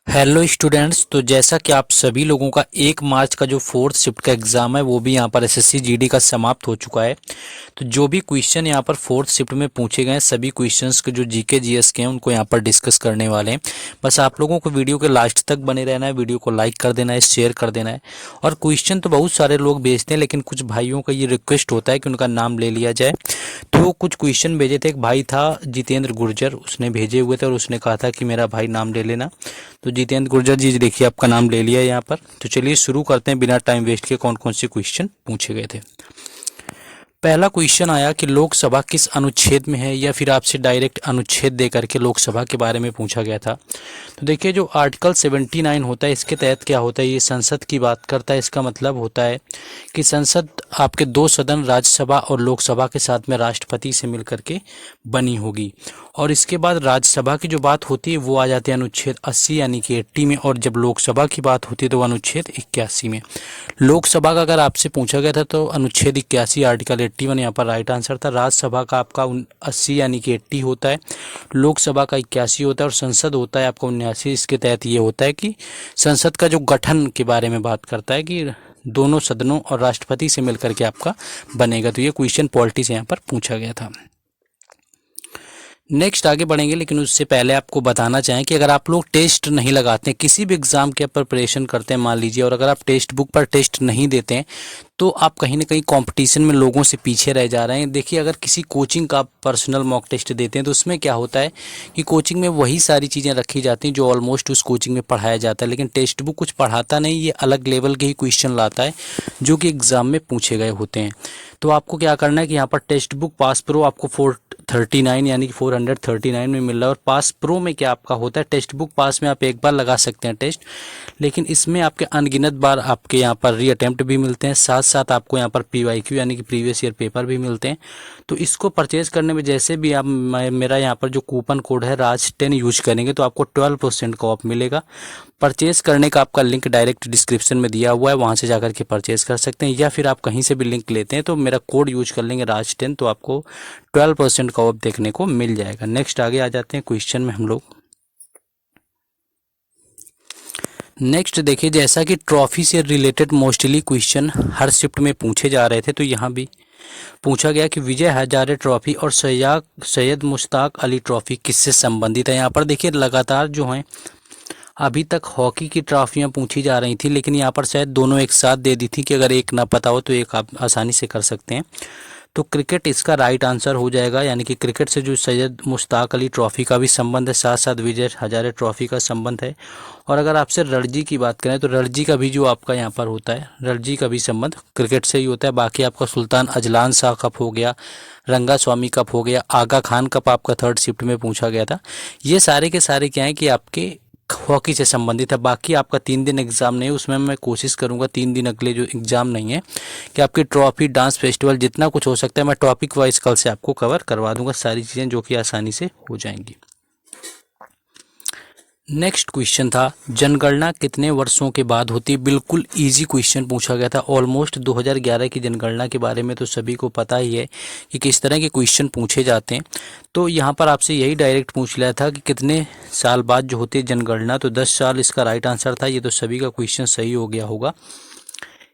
Hello students. तो जैसा कि आप सभी लोगों का 1 मार्च का जो फोर्थ शिफ्ट का एग्ज़ाम है वो भी यहाँ पर एसएससी जीडी का समाप्त हो चुका है। तो जो भी क्वेश्चन यहाँ पर फोर्थ शिफ्ट में पूछे गए हैं सभी क्वेश्चंस के जो जीके जीएस के हैं उनको यहाँ पर डिस्कस करने वाले हैं। बस आप लोगों को वीडियो के लास्ट तक बने रहना है, वीडियो को लाइक कर देना है, शेयर कर देना है। और क्वेश्चन तो बहुत सारे लोग भेजते हैं लेकिन कुछ भाइयों का ये रिक्वेस्ट होता है कि उनका नाम ले लिया जाए। तो कुछ क्वेश्चन भेजे थे, एक भाई था जितेंद्र गुर्जर, उसने भेजे हुए थे और उसने कहा था कि मेरा भाई नाम ले लेना। तो जितेंद्र गुर्जर जी देखिए आपका नाम ले लिया यहाँ पर। तो चलिए शुरू करते हैं बिना टाइम वेस्ट के कौन कौन से क्वेश्चन पूछे गए थे। पहला क्वेश्चन आया कि लोकसभा किस अनुच्छेद में है, या फिर आपसे डायरेक्ट अनुच्छेद दे करके लोकसभा के बारे में पूछा गया था। तो देखिए जो आर्टिकल 79 होता है इसके तहत क्या होता है, ये संसद की बात करता है। इसका मतलब होता है कि संसद आपके दो सदन राज्यसभा और लोकसभा के साथ में राष्ट्रपति से मिलकर के बनी होगी। और इसके बाद राज्यसभा की जो बात होती है वो आ जाती है अनुच्छेद 80 यानी कि 80 में, और जब लोकसभा की बात होती है तो अनुच्छेद 81 में। लोकसभा का अगर आपसे पूछा गया था तो अनुच्छेद 81 आर्टिकल 81 यहाँ पर राइट आंसर था। राज्यसभा का आपका 80 यानी कि 80 होता है, लोकसभा का 81 होता है और संसद होता है आपका 79। इसके तहत ये होता है कि संसद का जो गठन के बारे में बात करता है कि दोनों सदनों और राष्ट्रपति से मिलकर के आपका बनेगा। तो ये क्वेश्चन पॉलिटी से यहाँ पर पूछा गया था। नेक्स्ट आगे बढ़ेंगे, लेकिन उससे पहले आपको बताना चाहें कि अगर आप लोग टेस्ट नहीं लगाते हैं, किसी भी एग्ज़ाम के प्रिपरेशन करते हैं मान लीजिए, और अगर आप टेक्स्ट बुक पर टेस्ट नहीं देते हैं तो आप कहीं ना कहीं कंपटीशन में लोगों से पीछे रह जा रहे हैं। देखिए अगर किसी कोचिंग का पर्सनल मॉक टेस्ट देते हैं तो उसमें क्या होता है कि कोचिंग में वही सारी चीज़ें रखी जाती हैं जो ऑलमोस्ट उस कोचिंग में पढ़ाया जाता है, लेकिन टेक्स्ट बुक कुछ पढ़ाता नहीं, ये अलग लेवल के ही क्वेश्चन लाता है जो कि एग्ज़ाम में पूछे गए होते हैं। तो आपको क्या करना है कि यहाँ पर टेक्स्ट बुक पास प्रो आपको 439 यानी कि 439 में मिल रहा है। और पास प्रो में क्या आपका होता है, टेक्स्ट बुक पास में आप एक बार लगा सकते हैं टेस्ट, लेकिन इसमें आपके अनगिनत बार आपके यहाँ पर री अटेम्प्ट भी मिलते हैं, साथ साथ आपको यहाँ पर PYQ यानी कि प्रीवियस ईयर पेपर भी मिलते हैं। तो इसको परचेज करने में जैसे भी आप मेरा यहाँ पर जो कूपन कोड है राज10 यूज करेंगे तो आपको 12% का ऑफ मिलेगा। परचेज करने का आपका लिंक डायरेक्ट डिस्क्रिप्शन में दिया हुआ है, वहाँ से जाकर के परचेज कर सकते हैं, या फिर आप कहीं से भी लिंक लेते हैं तो मेरा कोड यूज कर लेंगे राज10 तो आपको 12% का ऑफ देखने को मिल जाएगा। नेक्स्ट आगे आ जाते हैं क्वेश्चन में हम लोग। नेक्स्ट देखिए जैसा कि ट्रॉफी से रिलेटेड मोस्टली क्वेश्चन हर शिफ्ट में पूछे जा रहे थे, तो यहाँ भी पूछा गया कि विजय हजारे ट्रॉफी और सैयद मुश्ताक अली ट्रॉफी किससे संबंधित है। यहाँ पर देखिए लगातार जो है अभी तक हॉकी की ट्रॉफियाँ पूछी जा रही थी, लेकिन यहाँ पर शायद दोनों एक साथ दे दी थी कि अगर एक ना पता हो तो एक आप आसानी से कर सकते हैं। तो क्रिकेट इसका राइट आंसर हो जाएगा, यानी कि क्रिकेट से जो सैयद मुश्ताक अली ट्रॉफी का भी संबंध है, साथ साथ विजय हजारे ट्रॉफी का संबंध है। और अगर आपसे रणजी की बात करें तो रणजी का भी जो आपका यहाँ पर होता है, रणजी का भी संबंध क्रिकेट से ही होता है। बाकी आपका सुल्तान अजलान शाह कप हो गया, रंगा स्वामी कप हो गया, आगा खान कप आपका थर्ड शिफ्ट में पूछा गया था। ये सारे के सारे क्या है कि आपके हॉकी से संबंधित है। बाकी आपका 3 दिन एग्जाम नहीं है, उसमें मैं कोशिश करूंगा 3 दिन अगले जो एग्जाम नहीं है कि आपकी ट्रॉफी, डांस, फेस्टिवल जितना कुछ हो सकता है मैं टॉपिक वाइज कल से आपको कवर करवा दूंगा सारी चीज़ें, जो कि आसानी से हो जाएंगी। नेक्स्ट क्वेश्चन था जनगणना कितने वर्षों के बाद होती है। बिल्कुल इजी क्वेश्चन पूछा गया था। ऑलमोस्ट 2011 की जनगणना के बारे में तो सभी को पता ही है कि किस तरह के क्वेश्चन पूछे जाते हैं। तो यहाँ पर आपसे यही डायरेक्ट पूछ लिया था कि कितने साल बाद जो होती है जनगणना, तो 10 साल इसका राइट आंसर था। ये तो सभी का क्वेश्चन सही हो गया होगा।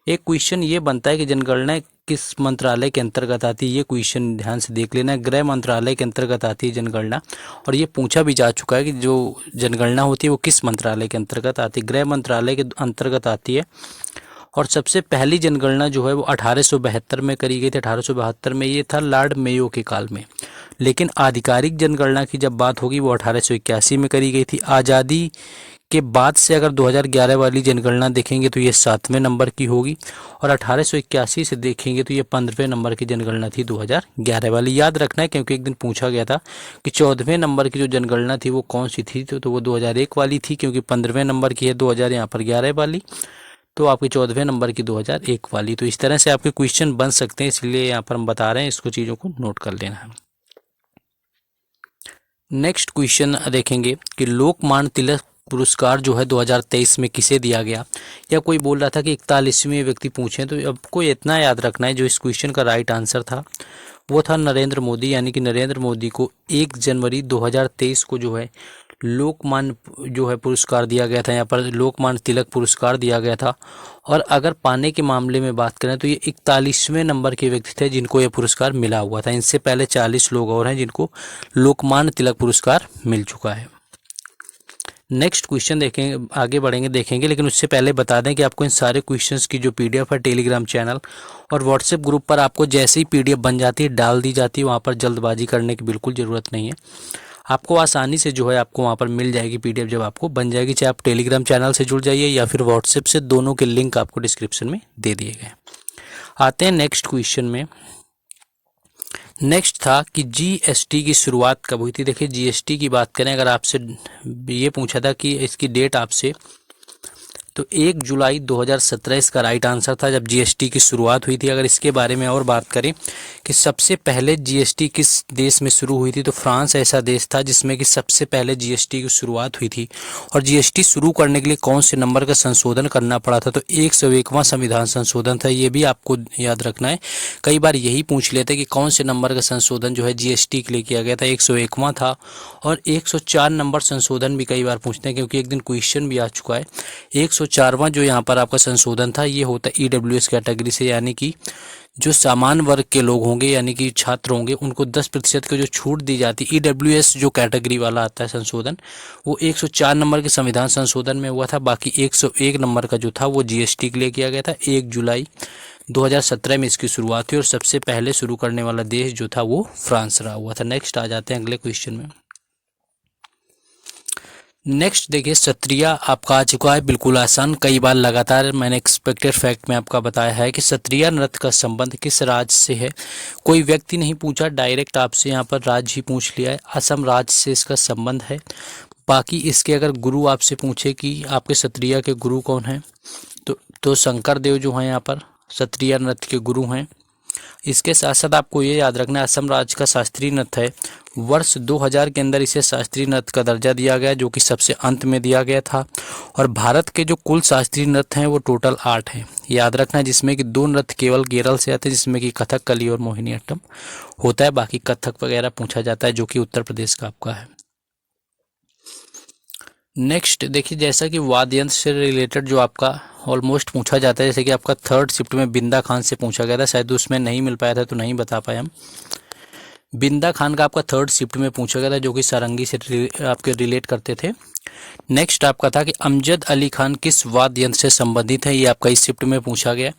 एक क्वेश्चन ये बनता है कि जनगणना किस मंत्रालय के अंतर्गत आती है, ये क्वेश्चन ध्यान से देख लेना। गृह मंत्रालय के अंतर्गत आती है जनगणना, और ये पूछा भी जा चुका है कि जो जनगणना होती है वो किस मंत्रालय के अंतर्गत आती है। गृह मंत्रालय के अंतर्गत आती है। और सबसे पहली जनगणना जो है वो 1872 में करी गई थी। 1872 में ये था लॉर्ड मेयो के काल में, लेकिन आधिकारिक जनगणना की जब बात होगी वो 1881 में करी गई थी। आज़ादी के बाद से अगर 2011 वाली जनगणना देखेंगे तो ये 7वें नंबर की होगी, और 1881 से देखेंगे तो ये 15वें नंबर की जनगणना थी 2011 वाली। याद रखना है क्योंकि एक दिन पूछा गया था कि 14वें नंबर की जो जनगणना थी वो कौन सी थी, तो वो 2001 वाली थी, क्योंकि 15वें नंबर की है 2000 यहाँ पर 11 वाली, तो आपकी 14वें नंबर की 2001 वाली। तो इस तरह से आपके क्वेश्चन बन सकते हैं, इसलिए यहाँ पर हम बता रहे हैं, इसको चीज़ों को नोट कर लेना है। नेक्स्ट क्वेश्चन देखेंगे कि लोकमान्य तिलक पुरस्कार जो है 2023 में किसे दिया गया। या कोई बोल रहा था कि 41वें व्यक्ति पूछे, तो आपको इतना याद रखना है जो इस क्वेश्चन का राइट आंसर था वो था नरेंद्र मोदी, यानी कि नरेंद्र मोदी को 1 जनवरी 2023 को जो है लोकमान्य जो है पुरस्कार दिया गया था, यहाँ पर लोकमान्य तिलक पुरस्कार दिया गया था। और अगर पाने के मामले में बात करें तो ये 41वें नंबर के व्यक्ति थे जिनको ये पुरस्कार मिला हुआ था। इनसे पहले 40 लोग और हैं जिनको लोकमान्य तिलक पुरस्कार मिल चुका है। नेक्स्ट क्वेश्चन देखेंगे, आगे बढ़ेंगे देखेंगे, लेकिन उससे पहले बता दें कि आपको इन सारे क्वेश्चंस की जो पीडीएफ है टेलीग्राम चैनल और व्हाट्सएप ग्रुप पर आपको जैसे ही पीडीएफ बन जाती है डाल दी जाती है। वहाँ पर जल्दबाजी करने की बिल्कुल ज़रूरत नहीं है, आपको आसानी से जो है आपको वहाँ पर मिल जाएगी पीडीएफ जब आपको बन जाएगी। चाहे आप टेलीग्राम चैनल से जुड़ जाइए या फिर व्हाट्सएप से, दोनों के लिंक आपको डिस्क्रिप्शन में दे दिए गए। आते हैं नेक्स्ट क्वेश्चन में। नेक्स्ट था कि जीएसटी की शुरुआत कब हुई थी। देखिए जीएसटी की बात करें, अगर आपसे ये पूछा था कि इसकी डेट आपसे, तो 1 जुलाई 2017 इसका राइट आंसर था जब जीएसटी की शुरुआत हुई थी। अगर इसके बारे में और बात करें कि सबसे पहले जीएसटी किस देश में शुरू हुई थी, तो फ्रांस ऐसा देश था जिसमें कि सबसे पहले जीएसटी की शुरुआत हुई थी। और जीएसटी शुरू करने के लिए कौन से नंबर का संशोधन करना पड़ा था, तो 101वां संविधान संशोधन था। ये भी आपको याद रखना है, कई बार यही पूछ लेते कि कौन से नंबर का संशोधन जो है जीएसटी के लिए किया गया था। 101वां था। और 104 नंबर संशोधन भी कई बार पूछते हैं, क्योंकि एक दिन क्वेश्चन भी आ चुका है। 104वां जो यहाँ पर आपका संशोधन था ये होता है ईडब्ल्यूएस कैटेगरी से, यानी कि जो सामान्य वर्ग के लोग होंगे यानी कि छात्र होंगे उनको 10% की जो छूट दी जाती है, ईडब्ल्यूएस जो कैटेगरी वाला आता है संशोधन, वो 104 नंबर के संविधान संशोधन में हुआ था। बाकी 101 नंबर का जो था वो जीएसटी के लिए किया गया था। 1 जुलाई 2017 में इसकी शुरुआत हुई और सबसे पहले शुरू करने वाला देश जो था वो फ्रांस रहा हुआ था। नेक्स्ट आ जाते हैं अगले क्वेश्चन में। नेक्स्ट देखिए सत्रिय आपका आ चुका है, बिल्कुल आसान। कई बार लगातार मैंने एक्सपेक्टेड फैक्ट में आपका बताया है कि सत्रिय नृत्य का संबंध किस राज्य से है। कोई व्यक्ति नहीं पूछा, डायरेक्ट आपसे यहाँ पर राज्य ही पूछ लिया है। असम राज्य से इसका संबंध है। बाकी इसके अगर गुरु आपसे पूछे कि आपके सत्रिय के गुरु कौन हैं, तो शंकर देव जो हैं यहाँ पर सत्रिय नृत्य के गुरु हैं। इसके साथ साथ आपको ये याद रखना है असम राज्य का शास्त्रीय नृत्य है। वर्ष 2000 के अंदर इसे शास्त्रीय नृत्य का दर्जा दिया गया, जो कि सबसे अंत में दिया गया था। और भारत के जो कुल शास्त्रीय नृत्य हैं वो टोटल 8 हैं, याद रखना है, जिसमें कि 2 नृत्य केवल केरल से आते हैं, जिसमें कि कथकली और मोहिनीअट्टम होता है। बाकी कथक वगैरह पूछा जाता है जो कि उत्तर प्रदेश का आपका है। नेक्स्ट देखिए, जैसा कि वाद्य यंत्र से रिलेटेड जो आपका ऑलमोस्ट पूछा जाता है, जैसे कि आपका 3rd शिफ्ट में बिंदा खान से पूछा गया था, शायद उसमें नहीं मिल पाया था तो नहीं बता पाए हम। बिंदा खान का आपका 3rd शिफ्ट में पूछा गया था, जो कि सारंगी से आपके रिलेट करते थे। नेक्स्ट आपका था कि अमजद अली खान किस वाद्य यंत्र से संबंधित है, ये आपका इस शिफ्ट में पूछा गया।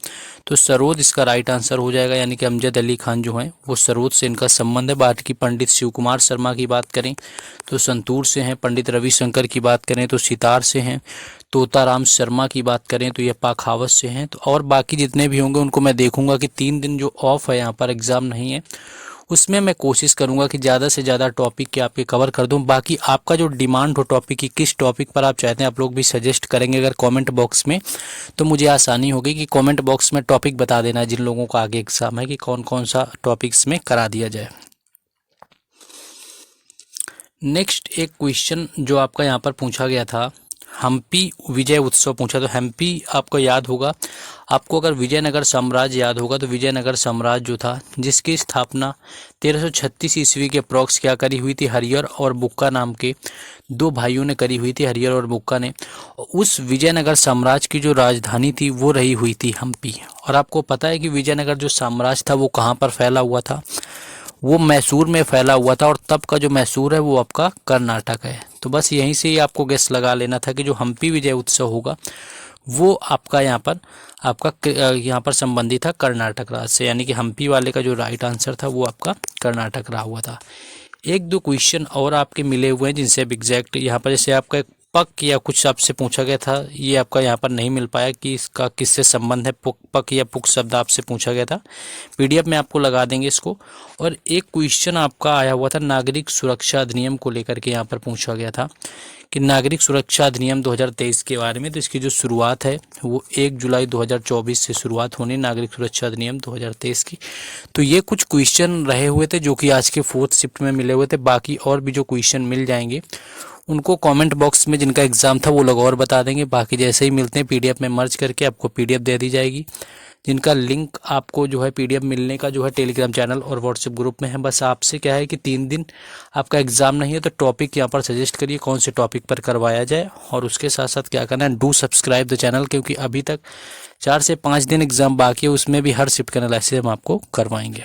तो सरोद इसका राइट आंसर हो जाएगा, यानी कि अमजद अली खान जो हैं वो सरोद से इनका संबंध है। बाकी पंडित शिव कुमार शर्मा की बात करें तो संतूर से हैं। पंडित रविशंकर की बात करें तो सितार से हैं। तोताराम शर्मा की बात करें तो ये पाखावत से हैं। तो और बाकी जितने भी होंगे उनको मैं देखूंगा कि 3 दिन जो ऑफ है यहाँ पर एग्जाम नहीं है, उसमें मैं कोशिश करूंगा कि ज़्यादा से ज़्यादा टॉपिक के आपके कवर कर दूं। बाकी आपका जो डिमांड हो टॉपिक की, किस टॉपिक पर आप चाहते हैं, आप लोग भी सजेस्ट करेंगे अगर कमेंट बॉक्स में, तो मुझे आसानी होगी कि कमेंट बॉक्स में टॉपिक बता देना जिन लोगों का आगे एग्जाम है कि कौन कौन सा टॉपिक्स में करा दिया जाए। नेक्स्ट एक क्वेश्चन जो आपका यहाँ पर पूछा गया था, हम्पी विजय उत्सव पूछा। तो हम्पी आपको याद होगा, आपको अगर विजयनगर साम्राज्य याद होगा तो विजयनगर साम्राज्य जो था जिसकी स्थापना 1336 ईस्वी के अप्रॉक्स क्या करी हुई थी, हरियर और बुक्का नाम के 2 भाइयों ने करी हुई थी, हरियर और बुक्का ने। उस विजयनगर साम्राज्य की जो राजधानी थी वो रही हुई थी हम्पी। और आपको पता है कि विजयनगर जो साम्राज्य था वो कहाँ पर फैला हुआ था, वो मैसूर में फैला हुआ था। और तब का जो मैसूर है वो आपका कर्नाटक है। तो बस यहीं से ही आपको गेस लगा लेना था कि जो हम्पी विजय उत्सव होगा वो आपका यहाँ पर संबंधित था कर्नाटक राज्य से, यानी कि हम्पी वाले का जो राइट आंसर था वो आपका कर्नाटक रहा हुआ था। 1-2 क्वेश्चन और आपके मिले हुए हैं जिनसे अब एग्जैक्ट यहाँ पर, जैसे आपका पक या कुछ आपसे पूछा गया था, ये आपका यहाँ पर नहीं मिल पाया कि इसका किससे संबंध है। पक या पुक शब्द आपसे पूछा गया था, पीडीएफ में आपको लगा देंगे इसको। और एक क्वेश्चन आपका आया हुआ था नागरिक सुरक्षा अधिनियम को लेकर के, यहाँ पर पूछा गया था कि नागरिक सुरक्षा अधिनियम 2023 के बारे में। तो इसकी जो शुरुआत है वो 1 जुलाई 2024 से शुरुआत होनी नागरिक सुरक्षा अधिनियम 2023 की। तो ये कुछ क्वेश्चन रहे हुए थे जो कि आज के 4th शिफ्ट में मिले हुए थे। बाकी और भी जो क्वेश्चन मिल जाएंगे उनको कमेंट बॉक्स में जिनका एग्जाम था वो लोग और बता देंगे। बाकी जैसे ही मिलते हैं पीडीएफ में मर्ज करके आपको पीडीएफ दे दी जाएगी। जिनका लिंक आपको जो है PDF मिलने का जो है टेलीग्राम चैनल और व्हाट्सएप ग्रुप में है। बस आपसे क्या है कि 3 दिन आपका एग्ज़ाम नहीं है तो टॉपिक यहाँ पर सजेस्ट करिए कौन से टॉपिक पर करवाया जाए, और उसके साथ साथ क्या करना है, डू सब्सक्राइब द चैनल, क्योंकि अभी तक 4 से 5 दिन एग्ज़ाम बाकी है, उसमें भी हर शिफ्ट का एनालिसिस हम आपको करवाएंगे।